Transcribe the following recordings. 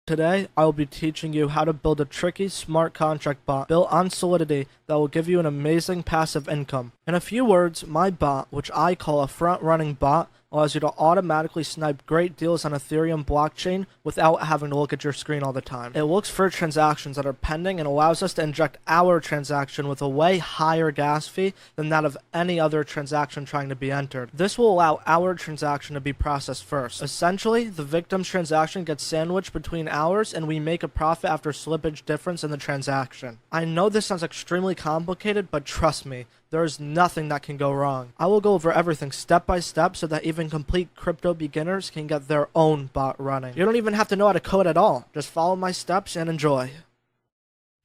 Today, I will be teaching you how to build a tricky smart contract bot built on Solidity that will give you an amazing passive income. In a few words, my bot, which I call a front-running bot, allows you to automatically snipe great deals on Ethereum blockchain without having to look at your screen all the time. It looks for transactions that are pending and allows us to inject our transaction with a way higher gas fee than that of any other transaction trying to be entered. This will allow our transaction to be processed first. Essentially, the victim's transaction gets sandwiched between ours and we make a profit after slippage difference in the transaction. I know this sounds extremely complicated, but trust me, there is nothing that can go wrong. I will go over everything step by step so that even complete crypto beginners can get their own bot running. You don't even have to know how to code at all. Just follow my steps and enjoy.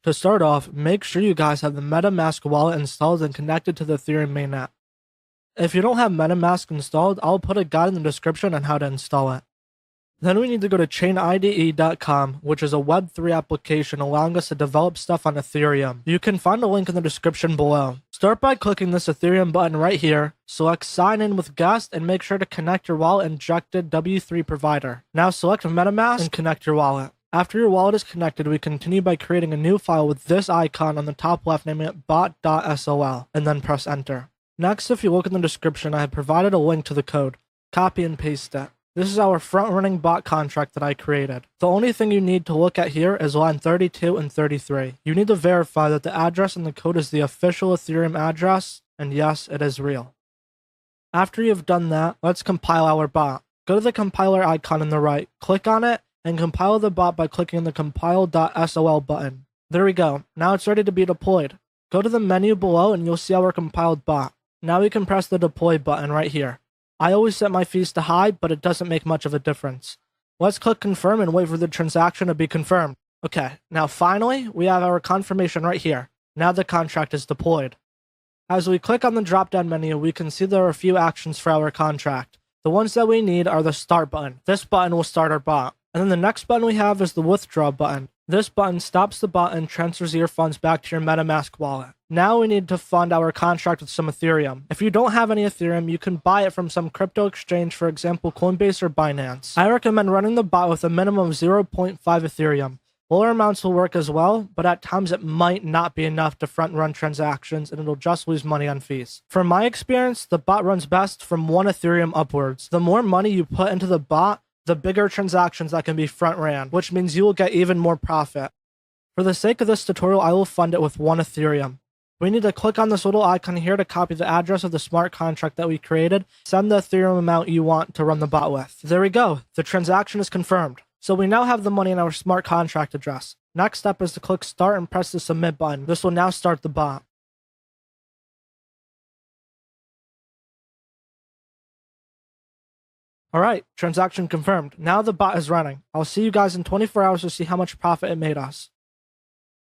To start off, make sure you guys have the MetaMask wallet installed and connected to the Ethereum mainnet. If you don't have MetaMask installed, I'll put a guide in the description on how to install it. Then we need to go to chainide.com, which is a Web3 application allowing us to develop stuff on Ethereum. You can find a link in the description below. Start by clicking this Ethereum button right here, select sign in with guest, and make sure to connect your wallet injected W3 provider. Now select MetaMask and connect your wallet. After your wallet is connected, we continue by creating a new file with this icon on the top left, naming it bot.sol, and then press enter. Next, if you look in the description, I have provided a link to the code. Copy and paste it. This is our front-running bot contract that I created. The only thing you need to look at here is line 32 and 33. You need to verify that the address in the code is the official Ethereum address, and yes, it is real. After you've done that, let's compile our bot. Go to the compiler icon on the right, click on it, and compile the bot by clicking the compile.sol button. There we go. Now it's ready to be deployed. Go to the menu below and you'll see our compiled bot. Now we can press the deploy button right here. I always set my fees to high, but it doesn't make much of a difference. Let's click confirm and wait for the transaction to be confirmed. Okay, now finally, we have our confirmation right here. Now the contract is deployed. As we click on the drop-down menu, we can see there are a few actions for our contract. The ones that we need are the start button. This button will start our bot. And then the next button we have is the withdraw button. This button stops the bot and transfers your funds back to your MetaMask wallet. Now we need to fund our contract with some Ethereum. If you don't have any Ethereum, you can buy it from some crypto exchange, for example Coinbase or Binance. I recommend running the bot with a minimum of 0.5 Ethereum. Lower amounts will work as well, but at times it might not be enough to front-run transactions and it'll just lose money on fees. From my experience, the bot runs best from 1 Ethereum upwards. The more money you put into the bot, the bigger transactions that can be front-ran, which means you will get even more profit. For the sake of this tutorial, I will fund it with 1 Ethereum. We need to click on this little icon here to copy the address of the smart contract that we created, send the Ethereum amount you want to run the bot with. There we go, the transaction is confirmed. So we now have the money in our smart contract address. Next step is to click start and press the submit button. This will now start the bot. Alright, transaction confirmed. Now the bot is running. I'll see you guys in 24 hours to see how much profit it made us.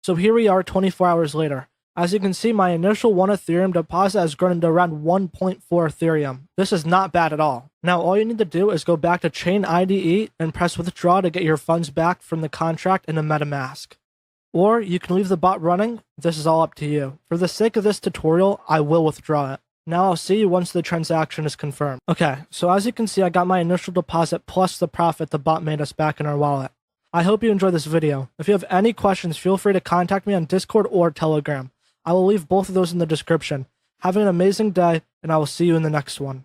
So here we are 24 hours later. As you can see, my initial 1 Ethereum deposit has grown into around 1.4 Ethereum. This is not bad at all. Now all you need to do is go back to Chain IDE and press withdraw to get your funds back from the contract in a MetaMask. Or you can leave the bot running. This is all up to you. For the sake of this tutorial, I will withdraw it. Now I'll see you once the transaction is confirmed. Okay, so as you can see, I got my initial deposit plus the profit the bot made us back in our wallet. I hope you enjoyed this video. If you have any questions, feel free to contact me on Discord or Telegram. I will leave both of those in the description. Have an amazing day, and I will see you in the next one.